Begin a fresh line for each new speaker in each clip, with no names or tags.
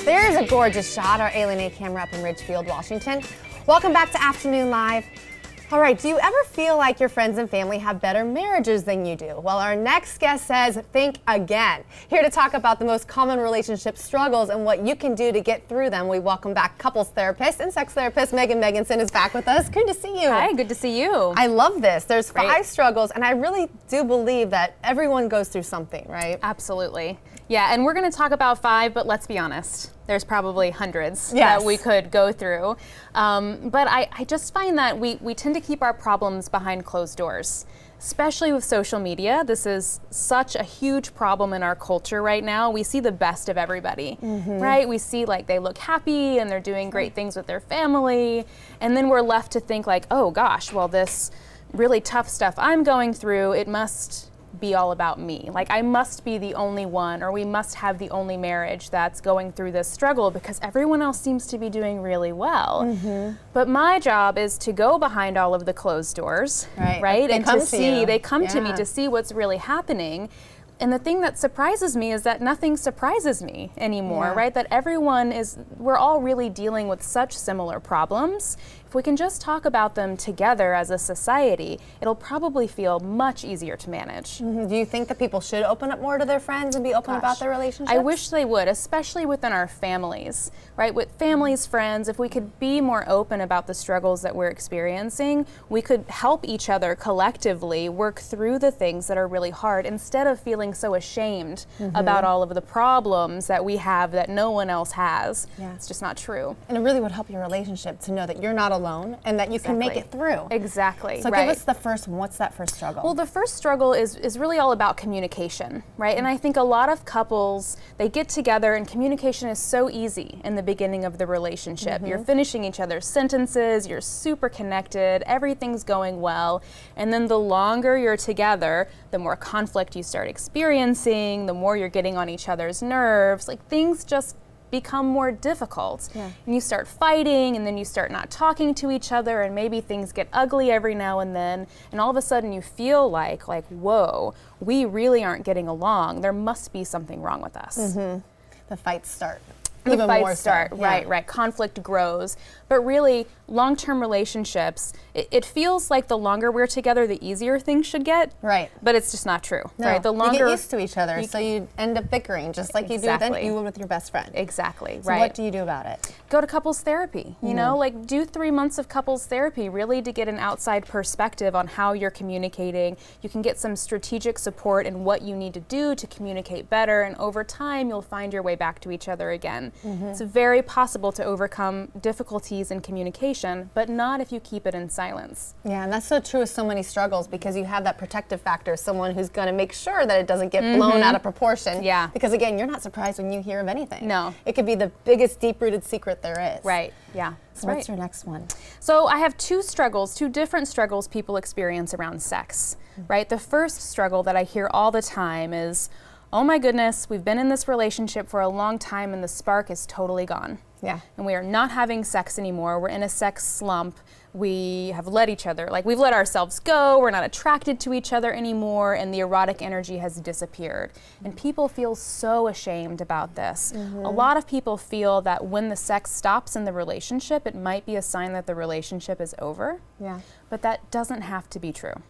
There's a gorgeous shot, our Alien A camera up in Ridgefield, Washington. Welcome back to Afternoon Live. All right, do you ever feel like your friends and family have better marriages than you do? Well, our next guest says, think again. Here to talk about the most common relationship struggles and what you can do to get through them, we welcome back couples therapist and sex therapist Maegan Megginson is back with us. Good to see you.
Hi, good to see you.
I love this. There's 5 struggles, and I really do believe that everyone goes through something, right?
Absolutely. Yeah, and we're going to talk about 5, but let's be honest. There's probably hundreds that we could go through. But I just find that we tend to keep our problems behind closed doors, especially with social media. This is such a huge problem in our culture right now. We see the best of everybody, right? We see like they look happy and they're doing great things with their family. And then we're left to think like, oh gosh, well, this really tough stuff I'm going through, it must be all about me. Like I must be the only one, or we must have the only marriage that's going through this struggle because everyone else seems to be doing really well. But my job is to go behind all of the closed doors, right?
They
and
come
to see,
you.
they come to me to see what's really happening. And the thing that surprises me is that nothing surprises me anymore, right? That we're all really dealing with such similar problems. If we can just talk about them together as a society, it'll probably feel much easier to manage.
Do you think that people should open up more to their friends and be open about their relationships?
I wish they would, especially within our families, right? With families, friends, if we could be more open about the struggles that we're experiencing, we could help each other collectively work through the things that are really hard instead of feeling so ashamed about all of the problems that we have that no one else has. It's just not true.
And it really would help your relationship to know that you're not alone and that you can make it through.
Exactly.
So give us the first one. What's that first struggle?
Well, the first struggle is really all about communication, right? And I think a lot of couples, they get together and communication is so easy in the beginning of the relationship. You're finishing each other's sentences, you're super connected, everything's going well. And then the longer you're together, the more conflict you start experiencing, the more you're getting on each other's nerves. Like things just become more difficult. And you start fighting, and then you start not talking to each other, and maybe things get ugly every now and then, and all of a sudden you feel like whoa, we really aren't getting along. There must be something wrong with us.
The fights start.
The
Even
fights
more
start,
so.
right. Conflict grows. But really, long-term relationships, it feels like the longer we're together, the easier things should get.
Right.
But it's just not true,
No,
right? The longer
you get used to each other, so you end up bickering just like you would with your best friend.
Exactly,
So what do you do about it?
Go to couples therapy, you know, like do 3 months of couples therapy really to get an outside perspective on how you're communicating. You can get some strategic support in what you need to do to communicate better, and over time you'll find your way back to each other again. It's very possible to overcome difficulties in communication, but not if you keep it in silence.
Yeah, and that's so true with so many struggles because you have that protective factor, someone who's going to make sure that it doesn't get blown out of proportion.
Yeah.
Because again, you're not surprised when you hear of anything.
No.
It could be the biggest deep-rooted secret there is.
Right, yeah.
So what's your next one?
So I have 2 different struggles people experience around sex, right? The first struggle that I hear all the time is, oh my goodness, we've been in this relationship for a long time and the spark is totally gone.
Yeah.
And we are not having sex anymore. We're in a sex slump. We have let each other, we've let ourselves go. We're not attracted to each other anymore, and the erotic energy has disappeared. And people feel so ashamed about this. A lot of people feel that when the sex stops in the relationship, it might be a sign that the relationship is over.
Yeah.
But that doesn't have to be true.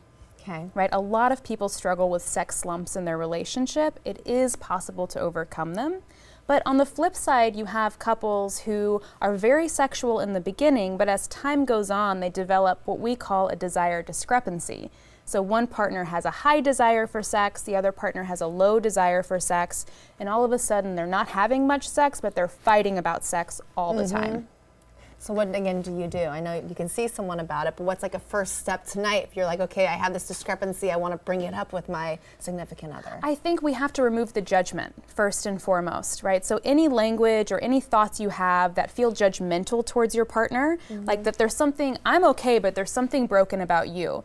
Okay.
Right? A lot of people struggle with sex slumps in their relationship. It is possible to overcome them. But on the flip side, you have couples who are very sexual in the beginning, but as time goes on, they develop what we call a desire discrepancy. So one partner has a high desire for sex, the other partner has a low desire for sex, and all of a sudden they're not having much sex, but they're fighting about sex all the time.
So what, again, do you do? I know you can see someone about it, but what's like a first step tonight if you're like, okay, I have this discrepancy, I want to bring it up with my significant other?
I think we have to remove the judgment first and foremost, right? So any language or any thoughts you have that feel judgmental towards your partner, like that there's something, I'm okay, but there's something broken about you,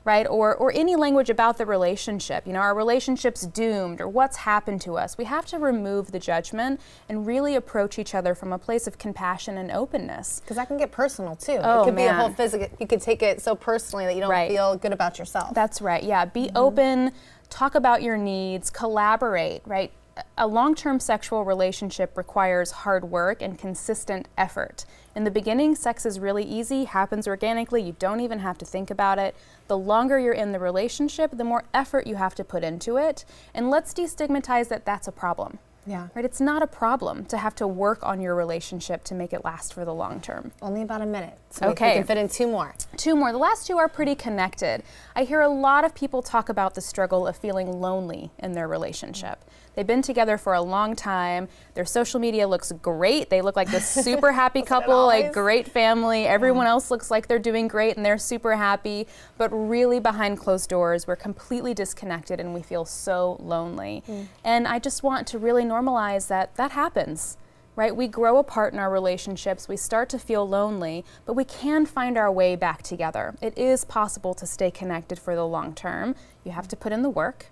right? Or any language about the relationship, you know, our relationship's doomed or what's happened to us. We have to remove the judgment and really approach each other from a place of compassion and openness.
Because that can get personal too.
Oh,
it could be a
man.
whole physical, you could take it so personally that you don't feel good about yourself.
That's right, yeah. Be open, talk about your needs, collaborate, right? a long-term sexual relationship requires hard work and consistent effort. In the beginning, sex is really easy, happens organically, you don't even have to think about it. The longer you're in the relationship, the more effort you have to put into it. And let's destigmatize that that's a problem.
Yeah.
Right? It's not a problem to have to work on your relationship to make it last for the long term.
Only about a minute. So
okay.
We can fit in two more.
Two more. The last two are pretty connected. I hear a lot of people talk about the struggle of feeling lonely in their relationship. They've been together for a long time. Their social media looks great. They look like this super happy couple, like great family. Everyone else looks like they're doing great and they're super happy. But really behind closed doors, we're completely disconnected and we feel so lonely. And I just want to really normalize that that happens. Right? We grow apart in our relationships, we start to feel lonely, but we can find our way back together. It is possible to stay connected for the long term. You have to put in the work.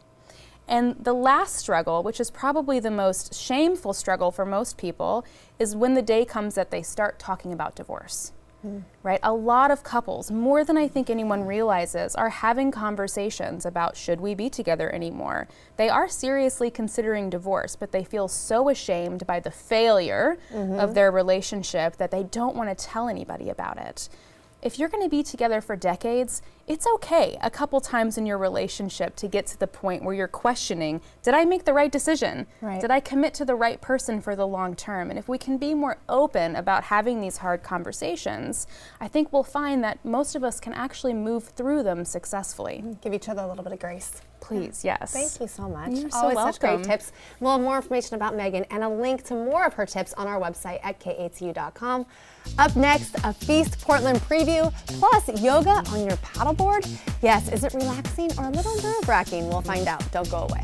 And the last struggle, which is probably the most shameful struggle for most people, is when the day comes that they start talking about divorce. Right? A lot of couples, more than I think anyone realizes, are having conversations about should we be together anymore. They are seriously considering divorce, but they feel so ashamed by the failure of their relationship that they don't want to tell anybody about it. If you're going to be together for decades, it's okay a couple times in your relationship to get to the point where you're questioning, did I make the right decision?
Right.
Did I commit to the right person for the long term? And if we can be more open about having these hard conversations, I think we'll find that most of us can actually move through them successfully.
Give each other a little bit of grace.
Please, yes.
Thank you so much.
You're so
Always
welcome.
such great tips. We'll have more information about Megan and a link to more of her tips on our website at KATU.com. Up next, a Feast Portland preview, plus yoga on your paddleboard. Yes, is it relaxing or a little nerve-wracking? We'll find out. Don't go away.